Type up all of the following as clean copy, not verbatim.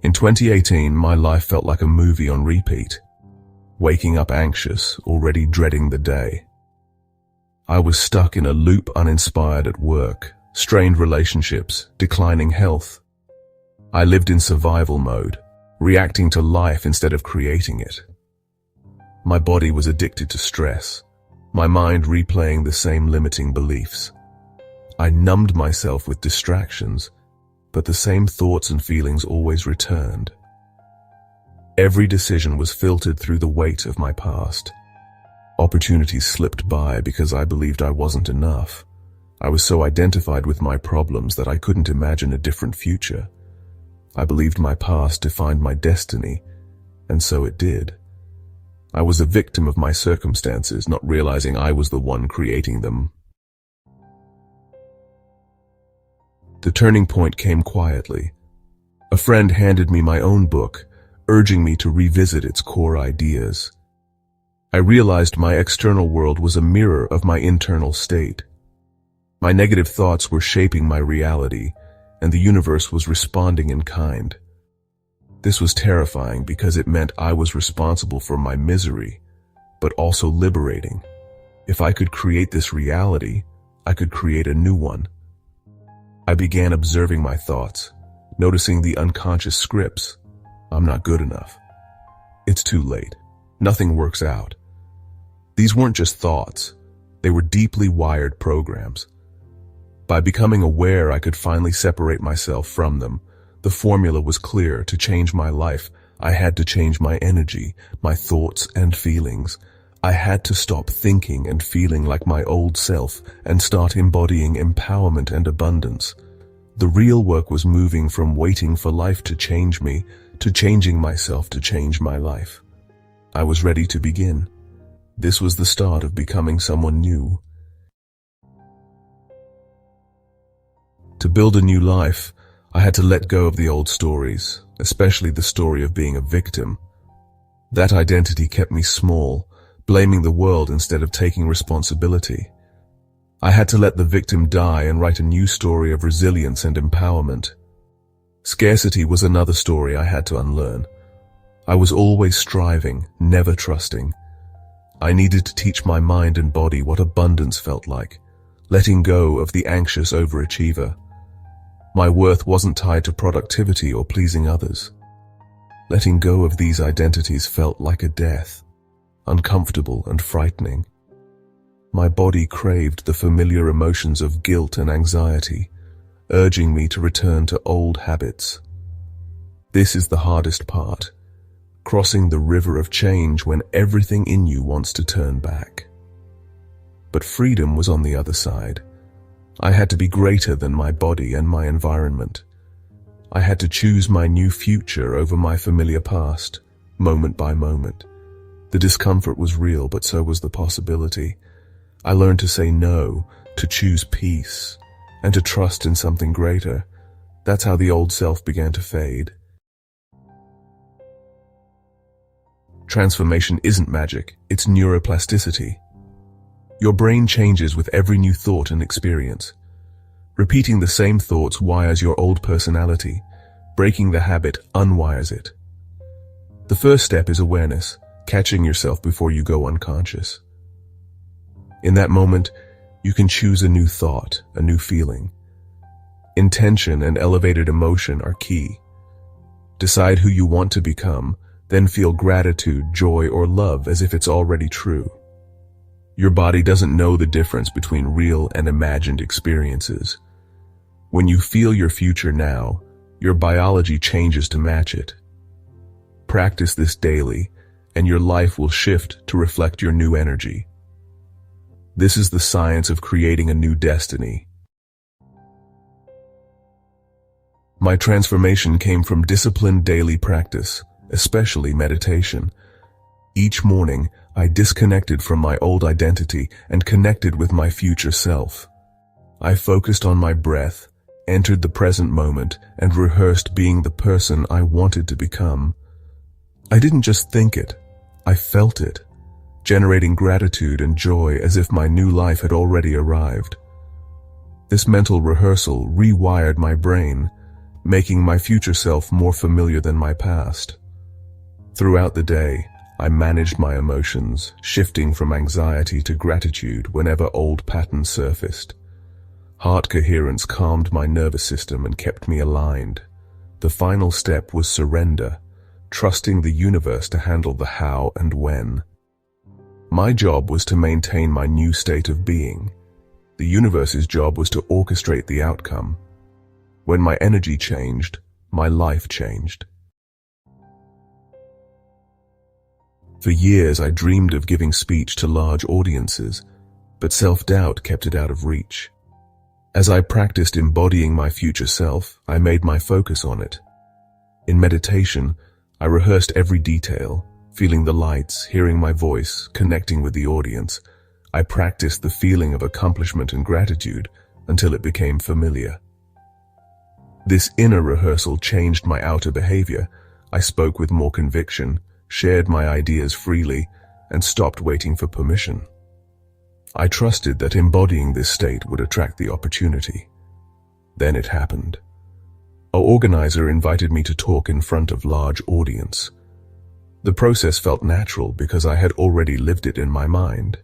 In 2018, my life felt like a movie on repeat. Waking up anxious, already dreading the day. I was stuck in a loop, uninspired at work, strained relationships, declining health. I lived in survival mode, reacting to life instead of creating it. My body was addicted to stress, my mind replaying the same limiting beliefs. I numbed myself with distractions, but the same thoughts and feelings always returned. Every decision was filtered through the weight of my past. Opportunities slipped by because I believed I wasn't enough. I was so identified with my problems that I couldn't imagine a different future. I believed my past defined my destiny, and so it did. I was a victim of my circumstances, not realizing I was the one creating them. The turning point came quietly. A friend handed me my own book, urging me to revisit its core ideas. I realized my external world was a mirror of my internal state. My negative thoughts were shaping my reality, and the universe was responding in kind. This was terrifying because it meant I was responsible for my misery, but also liberating. If I could create this reality, I could create a new one. I began observing my thoughts, noticing the unconscious scripts. I'm not good enough. It's too late. Nothing works out. These weren't just thoughts. They were deeply wired programs. By becoming aware, I could finally separate myself from them. The formula was clear. To change my life, I had to change my energy, my thoughts and feelings. I had to stop thinking and feeling like my old self and start embodying empowerment and abundance. The real work was moving from waiting for life to change me to changing myself to change my life. I was ready to begin. This was the start of becoming someone new. To build a new life, I had to let go of the old stories, especially the story of being a victim. That identity kept me small, blaming the world instead of taking responsibility. I had to let the victim die and write a new story of resilience and empowerment. Scarcity was another story I had to unlearn. I was always striving, never trusting. I needed to teach my mind and body what abundance felt like, letting go of the anxious overachiever. My worth wasn't tied to productivity or pleasing others. Letting go of these identities felt like a death, uncomfortable and frightening. My body craved the familiar emotions of guilt and anxiety, urging me to return to old habits. This is the hardest part, crossing the river of change when everything in you wants to turn back. But freedom was on the other side. I had to be greater than my body and my environment. I had to choose my new future over my familiar past, moment by moment. The discomfort was real, but so was the possibility. I learned to say no, to choose peace, and to trust in something greater. That's how the old self began to fade. Transformation isn't magic, it's neuroplasticity. Your brain changes with every new thought and experience. Repeating the same thoughts wires your old personality. Breaking the habit unwires it. The first step is awareness, catching yourself before you go unconscious. In that moment, you can choose a new thought, a new feeling. Intention and elevated emotion are key. Decide who you want to become, then feel gratitude, joy, or love as if it's already true. Your body doesn't know the difference between real and imagined experiences. When you feel your future now, your biology changes to match it. Practice this daily, and your life will shift to reflect your new energy. This is the science of creating a new destiny. My transformation came from disciplined daily practice, especially meditation. Each morning, I disconnected from my old identity and connected with my future self. I focused on my breath, entered the present moment, and rehearsed being the person I wanted to become. I didn't just think it, I felt it, generating gratitude and joy as if my new life had already arrived. This mental rehearsal rewired my brain, making my future self more familiar than my past. Throughout the day, I managed my emotions, shifting from anxiety to gratitude whenever old patterns surfaced. Heart coherence calmed my nervous system and kept me aligned. The final step was surrender, trusting the universe to handle the how and when. My job was to maintain my new state of being. The universe's job was to orchestrate the outcome. When my energy changed, my life changed. For years, I dreamed of giving speech to large audiences, but self-doubt kept it out of reach. As I practiced embodying my future self, I made my focus on it. In meditation, I rehearsed every detail, feeling the lights, hearing my voice, connecting with the audience. I practiced the feeling of accomplishment and gratitude until it became familiar. This inner rehearsal changed my outer behavior. I spoke with more conviction, shared my ideas freely, and stopped waiting for permission. I trusted that embodying this state would attract the opportunity. Then it happened. An organizer invited me to talk in front of a large audience. The process felt natural because I had already lived it in my mind.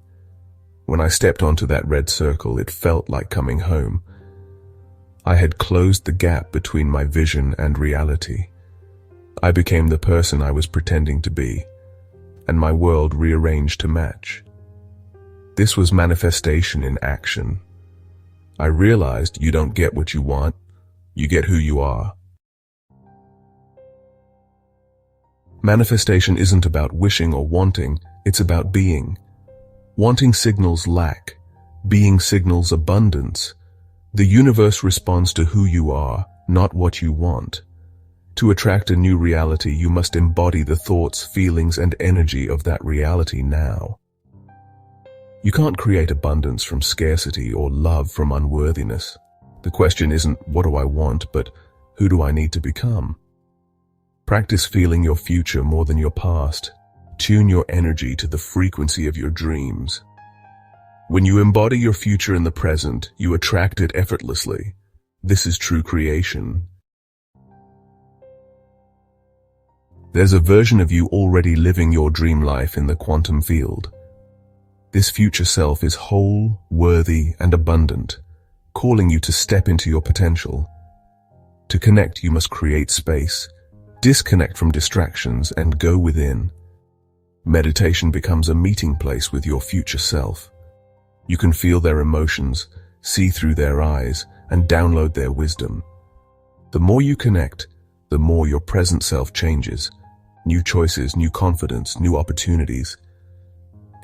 When I stepped onto that red circle, it felt like coming home. I had closed the gap between my vision and reality. I became the person I was pretending to be, and my world rearranged to match. This was manifestation in action. I realized you don't get what you want, you get who you are. Manifestation isn't about wishing or wanting, it's about being. Wanting signals lack, being signals abundance. The universe responds to who you are, not what you want. To attract a new reality, you must embody the thoughts, feelings, and energy of that reality now. You can't create abundance from scarcity or love from unworthiness. The question isn't, what do I want, but who do I need to become? Practice feeling your future more than your past. Tune your energy to the frequency of your dreams. When you embody your future in the present, you attract it effortlessly. This is true creation. There's a version of you already living your dream life in the quantum field. This future self is whole, worthy, and abundant, calling you to step into your potential. To connect, you must create space, disconnect from distractions, and go within. Meditation becomes a meeting place with your future self. You can feel their emotions, see through their eyes, and download their wisdom. The more you connect, the more your present self changes. New choices, new confidence, new opportunities.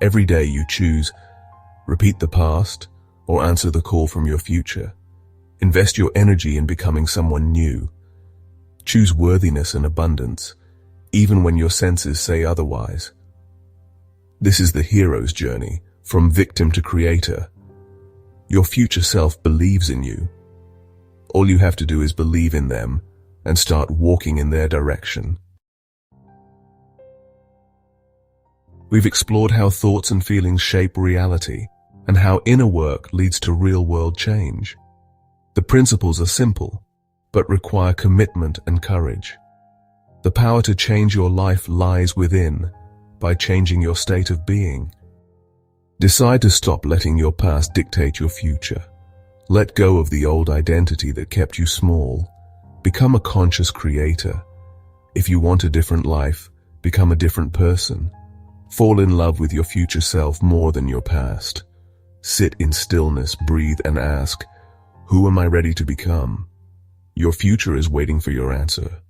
Every day you choose, repeat the past, or answer the call from your future. Invest your energy in becoming someone new. Choose worthiness and abundance, even when your senses say otherwise. This is the hero's journey, from victim to creator. Your future self believes in you. All you have to do is believe in them and start walking in their direction. We've explored how thoughts and feelings shape reality and how inner work leads to real-world change. The principles are simple, but require commitment and courage. The power to change your life lies within, by changing your state of being. Decide to stop letting your past dictate your future. Let go of the old identity that kept you small. Become a conscious creator. If you want a different life, become a different person. Fall in love with your future self more than your past. Sit in stillness, breathe, and ask, who am I ready to become? Your future is waiting for your answer.